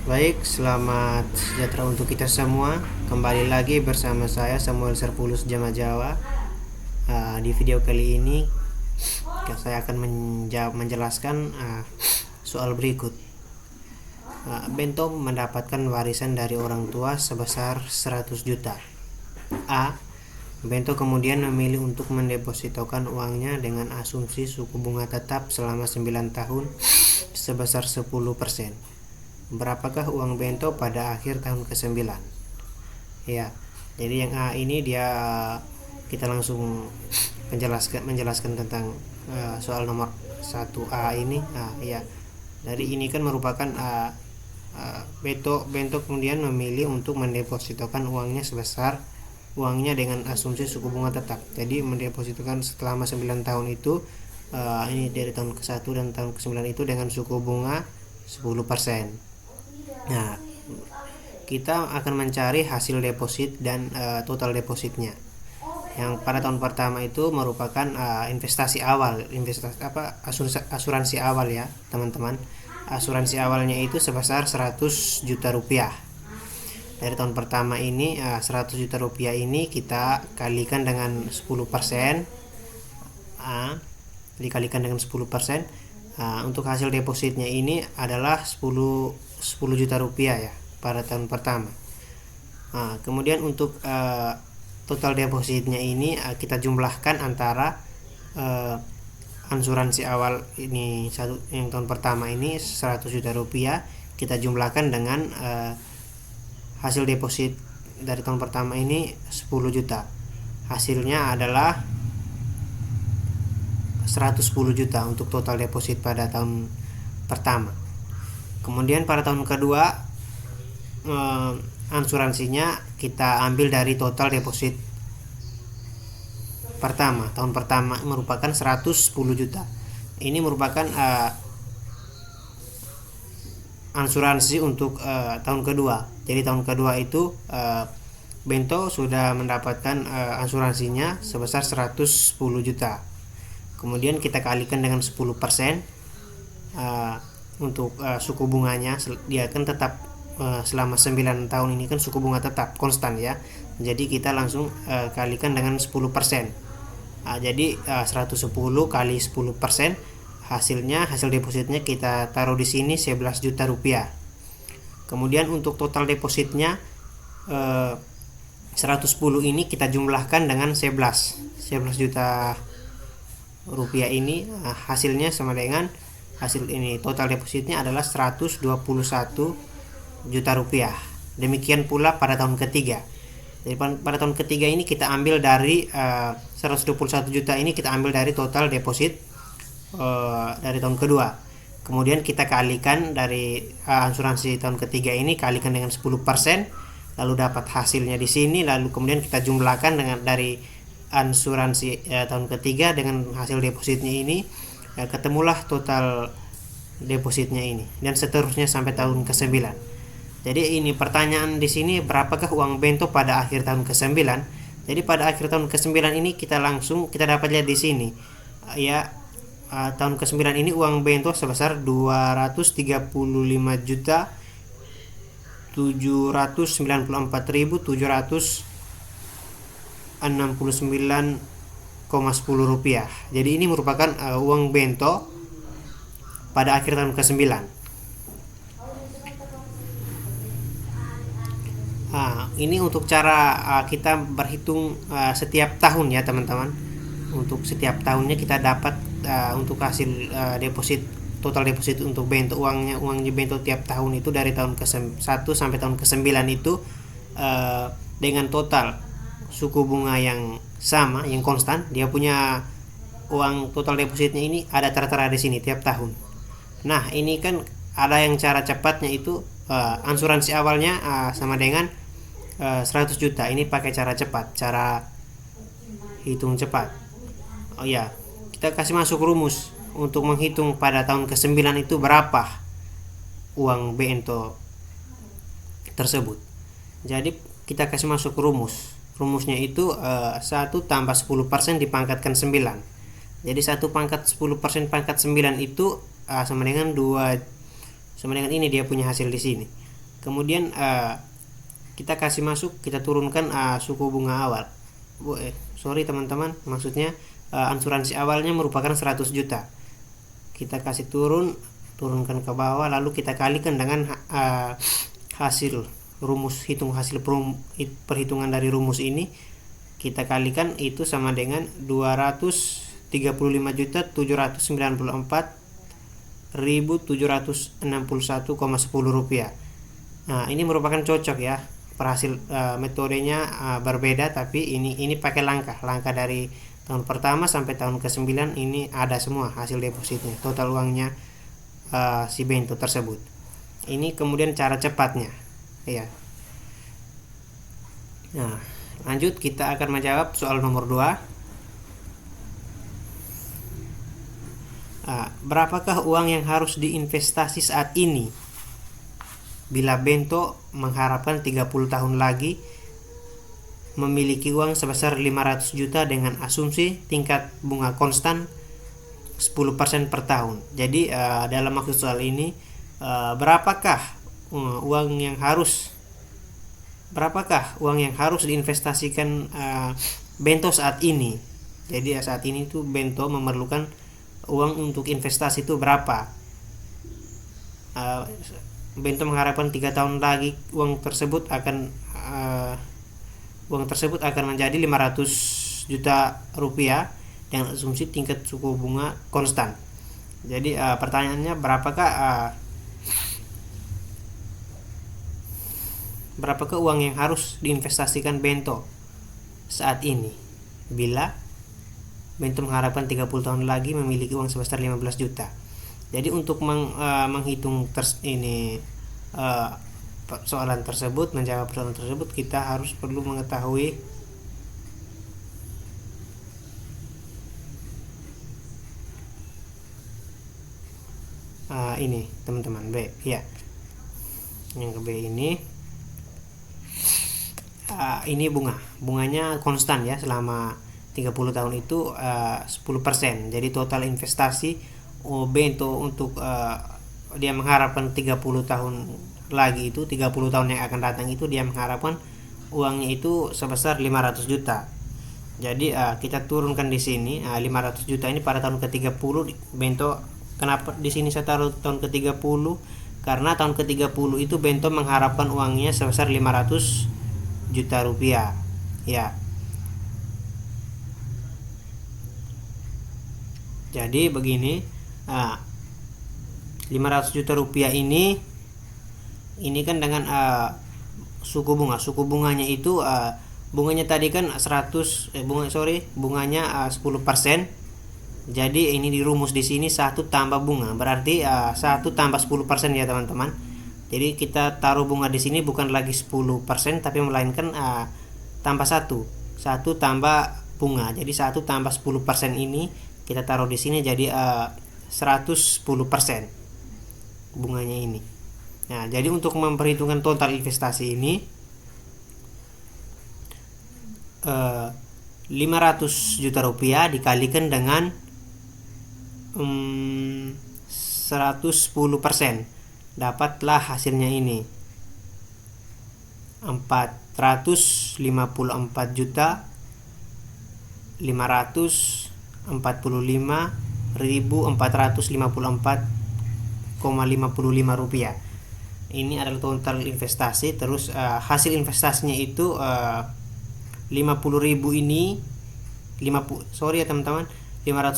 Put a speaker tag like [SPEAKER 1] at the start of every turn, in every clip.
[SPEAKER 1] Baik, selamat sejahtera untuk kita semua. Kembali lagi bersama saya Samuel Serpulus Jama Jawa. Di video kali ini saya akan menjelaskan soal berikut. Bento mendapatkan warisan dari orang tua sebesar 100 juta. A. Bento kemudian memilih untuk mendepositokan uangnya dengan asumsi suku bunga tetap selama 9 tahun sebesar 10%. Berapakah uang Bento pada akhir tahun ke-9? Ya, jadi yang A ini kita langsung menjelaskan tentang soal nomor 1A ini. Ya. Dari ini kan merupakan Bento kemudian memilih untuk mendepositokan uangnya dengan asumsi suku bunga tetap. Jadi mendepositokan selama 9 tahun itu ini dari tahun ke-1 dan tahun ke-9 itu dengan suku bunga 10%. Nah, kita akan mencari hasil deposit dan total depositnya. Yang pada tahun pertama itu merupakan asuransi awal ya, teman-teman. Asuransi awalnya itu sebesar 100 juta rupiah. Dari tahun pertama ini 100 juta rupiah ini kita kalikan dengan 10%. Dikalikan dengan 10%. Untuk hasil depositnya ini adalah 10 juta rupiah ya pada tahun pertama. Kemudian untuk total depositnya ini kita jumlahkan antara asuransi awal ini yang tahun pertama ini 100 juta rupiah, kita jumlahkan dengan hasil deposit dari tahun pertama ini 10 juta. Hasilnya adalah 110 juta untuk total deposit pada tahun pertama. Kemudian pada tahun kedua asuransinya kita ambil dari total deposit pertama. Tahun pertama merupakan 110 juta. Ini merupakan asuransi untuk tahun kedua. Jadi tahun kedua itu Bento sudah mendapatkan asuransinya sebesar 110 juta. Kemudian kita kalikan dengan 10%. Untuk suku bunganya dia kan tetap selama 9 tahun ini kan suku bunga tetap konstan ya. Jadi kita langsung kalikan dengan 10%. Jadi 110 kali 10%, hasil depositnya kita taruh di sini 11 juta rupiah. Kemudian untuk total depositnya 110 ini kita jumlahkan dengan 11 juta rupiah ini, hasilnya sama dengan hasil ini total depositnya adalah 121 juta rupiah. Demikian pula pada tahun ketiga. Jadi pada tahun ketiga ini kita ambil dari 121 juta ini kita ambil dari total deposit dari tahun kedua. Kemudian kita kalikan dari asuransi tahun ketiga ini kalikan dengan 10%, lalu dapat hasilnya di sini, lalu kemudian kita jumlahkan dengan dari asuransi tahun ketiga dengan hasil depositnya ini, ketemulah total depositnya ini, dan seterusnya sampai tahun ke-9. Jadi ini pertanyaan di sini, berapakah uang Bento pada akhir tahun ke-9? Jadi pada akhir tahun ke-9 ini kita dapat lihat di sini ya, tahun ke-9 ini uang Bento sebesar 234.794.769,10 rupiah. Jadi ini merupakan uang Bento pada akhir tahun ke-9. Ini untuk cara kita berhitung setiap tahun ya teman-teman. Untuk setiap tahunnya kita dapat untuk hasil total deposit untuk Bento, uangnya Bento tiap tahun itu dari tahun ke-1 sampai tahun ke-9 itu dengan total suku bunga yang sama, yang konstan. Dia punya uang total depositnya ini ada tertera di sini tiap tahun. Nah, ini kan ada yang cara cepatnya itu asuransi awalnya sama dengan 100 juta. Ini pakai cara cepat, cara hitung cepat. Kita kasih masuk rumus untuk menghitung pada tahun ke-9 itu berapa uang Bento tersebut. Jadi kita kasih masuk rumusnya itu 1 tambah 10% dipangkatkan 9. Jadi 1 pangkat 10% pangkat 9 itu sama dengan 2, sama dengan ini dia punya hasil di sini. Kemudian kita kasih masuk, kita turunkan suku bunga awal. Sorry teman-teman, maksudnya asuransi awalnya merupakan 100 juta. Kita kasih turunkan ke bawah, lalu kita kalikan dengan hasil perhitungan dari rumus ini. Kita kalikan, itu sama dengan 235.794.761,10 rupiah. Nah, ini merupakan cocok ya. Perhasil metodenya berbeda, tapi ini pakai langkah dari tahun pertama sampai tahun ke-9 ini ada semua hasil depositnya, total uangnya si bento tersebut. Ini kemudian cara cepatnya ya. Nah, lanjut kita akan menjawab soal nomor 2. Berapakah uang yang harus diinvestasi saat ini bila bento mengharapkan 30 tahun lagi memiliki uang sebesar 500 juta dengan asumsi tingkat bunga konstan 10% per tahun. Jadi dalam maksud soal ini, berapakah uang yang harus diinvestasikan bento saat ini. Jadi saat ini tuh bento memerlukan uang untuk investasi itu berapa. Bento mengharapkan 3 tahun lagi uang tersebut akan menjadi 500 juta rupiah dengan asumsi tingkat suku bunga konstan. Jadi pertanyaannya, berapakah uang yang harus diinvestasikan bento saat ini bila bento mengharapkan 30 tahun lagi memiliki uang sebesar 15 juta. Jadi untuk menghitung menjawab persoalan tersebut, kita harus perlu mengetahui ini teman-teman, B ya. Yang ke B ini bunganya konstan ya selama 30 tahun itu 10%. Jadi total investasi bento untuk dia mengharapkan 30 tahun lagi, itu 30 tahun yang akan datang itu dia mengharapkan uangnya itu sebesar 500 juta. Jadi kita turunkan di sini 500 juta ini pada tahun ke-30 bento. Kenapa di sini saya taruh tahun ke-30? Karena tahun ke-30 itu bento mengharapkan uangnya sebesar 500 juta rupiah ya. Jadi begini, 500 juta rupiah ini kan dengan suku bunganya itu bunganya tadi kan bunganya 10%. Jadi ini dirumus di sini 1 tambah bunga, berarti 1 tambah 10% ya teman-teman. Jadi kita taruh bunga di sini bukan lagi 10%, tapi melainkan tambah 1 tambah bunga. Jadi 1 tambah 10% ini kita taruh di sini jadi 110% bunganya ini. Nah, jadi untuk memperhitungkan total investasi ini 500 juta rupiah dikalikan dengan 110%, dapatlah hasilnya ini 454 juta 545.454,55 rupiah. Ini adalah total investasi. Terus hasil investasinya itu 50.000 ini 500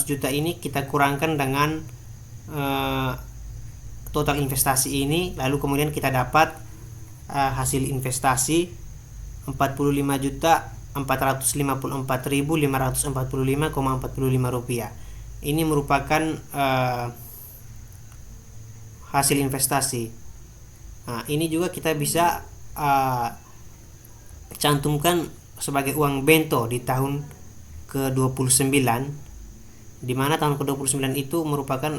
[SPEAKER 1] juta ini kita kurangkan dengan total investasi ini, lalu kemudian kita dapat hasil investasi 45.454.545,45 rupiah. Ini merupakan hasil investasi. Nah, ini juga kita bisa cantumkan sebagai uang bento di tahun ke-29, di mana tahun ke-29 itu merupakan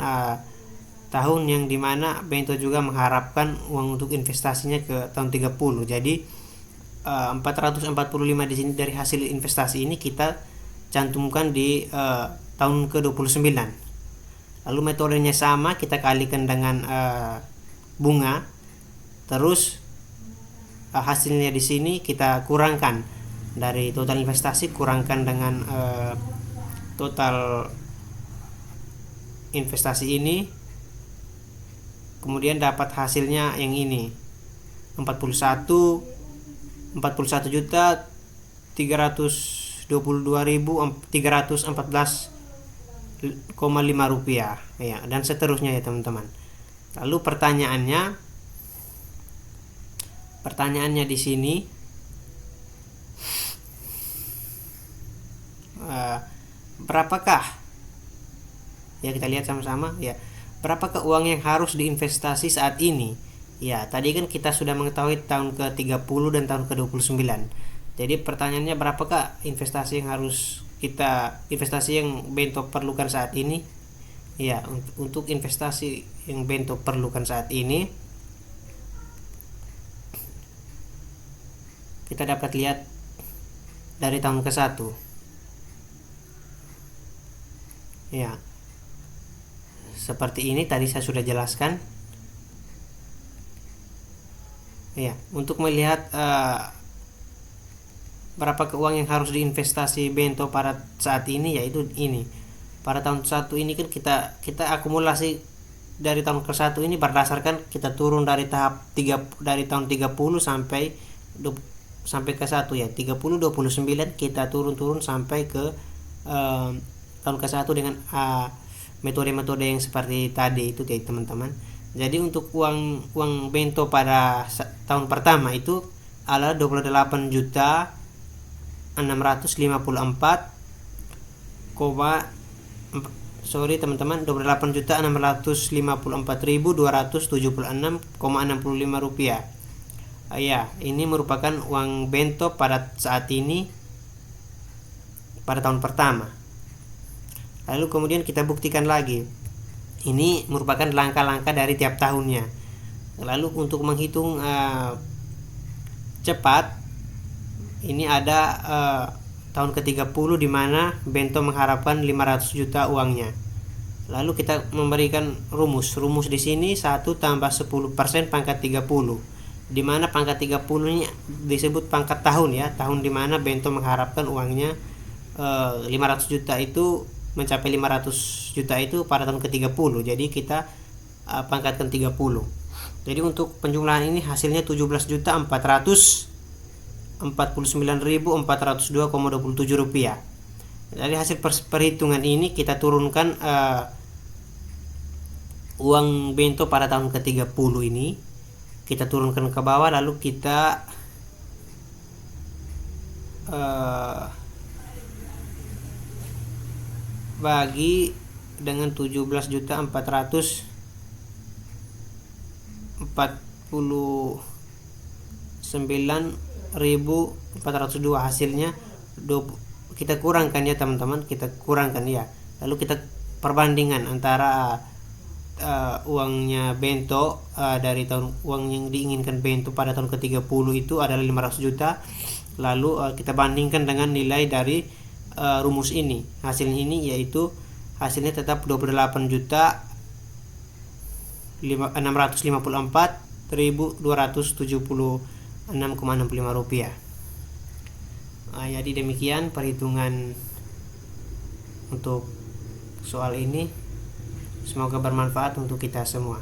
[SPEAKER 1] tahun yang dimana bento juga mengharapkan uang untuk investasinya ke tahun 30. Jadi 445 di sini dari hasil investasi ini kita cantumkan di tahun ke-29. Lalu metodenya sama, kita kalikan dengan bunga. Terus hasilnya di sini kita kurangkan dari total investasi, kurangkan dengan total investasi ini, kemudian dapat hasilnya yang ini 41.322.314,5 rupiah ya, dan seterusnya ya teman-teman. Lalu pertanyaannya di sini, berapakah ya, kita lihat sama-sama ya, berapakah uang yang harus diinvestasi saat ini ya. Tadi kan kita sudah mengetahui tahun ke-30 dan tahun ke-29. Jadi pertanyaannya, berapakah investasi yang Bento perlukan saat ini ya. Untuk investasi yang Bento perlukan saat ini, kita dapat lihat dari tahun ke-1 ya, seperti ini tadi saya sudah jelaskan ya. Untuk melihat berapa uang yang harus diinvestasi Bento pada saat ini, yaitu ini pada tahun 1 ini kan kita akumulasi dari tahun ke-1 ini berdasarkan kita turun dari dari tahun 30 sampai ke 1 ya, 30 29 kita turun sampai ke tahun ke-1 dengan metode-metode yang seperti tadi itu ya teman-teman. Jadi untuk uang Bento pada tahun pertama itu adalah 28.654.276,65 rupiah. Ya, ini merupakan uang Bento pada saat ini pada tahun pertama. Lalu kemudian kita buktikan lagi. Ini merupakan langkah-langkah dari tiap tahunnya. Lalu untuk menghitung cepat, ini ada tahun ke-30 di mana Bento mengharapkan 500 juta uangnya. Lalu kita memberikan rumus di sini 1 tambah 10% pangkat 30, di mana pangkat 30 ini disebut pangkat tahun ya, tahun di mana Bento mengharapkan uangnya 500 juta itu mencapai 500 juta itu pada tahun ke-30. Jadi kita pangkatkan 30. Jadi untuk penjumlahan ini hasilnya 17.449.402,27 rupiah. Dari hasil perhitungan ini kita turunkan uang Bento pada tahun ke-30 ini, kita turunkan ke bawah, lalu kita bagi dengan 17.449.402 hasilnya. Kita kurangkan ya teman-teman, kita kurangkan ya. Lalu kita perbandingan antara uangnya Bento dari uang yang diinginkan Bento pada tahun ke-30 itu adalah 500 juta. Lalu kita bandingkan dengan nilai dari rumus ini, hasilnya ini, yaitu hasilnya tetap 28.654.276,65 rupiah. Jadi demikian perhitungan untuk soal ini. Semoga bermanfaat untuk kita semua.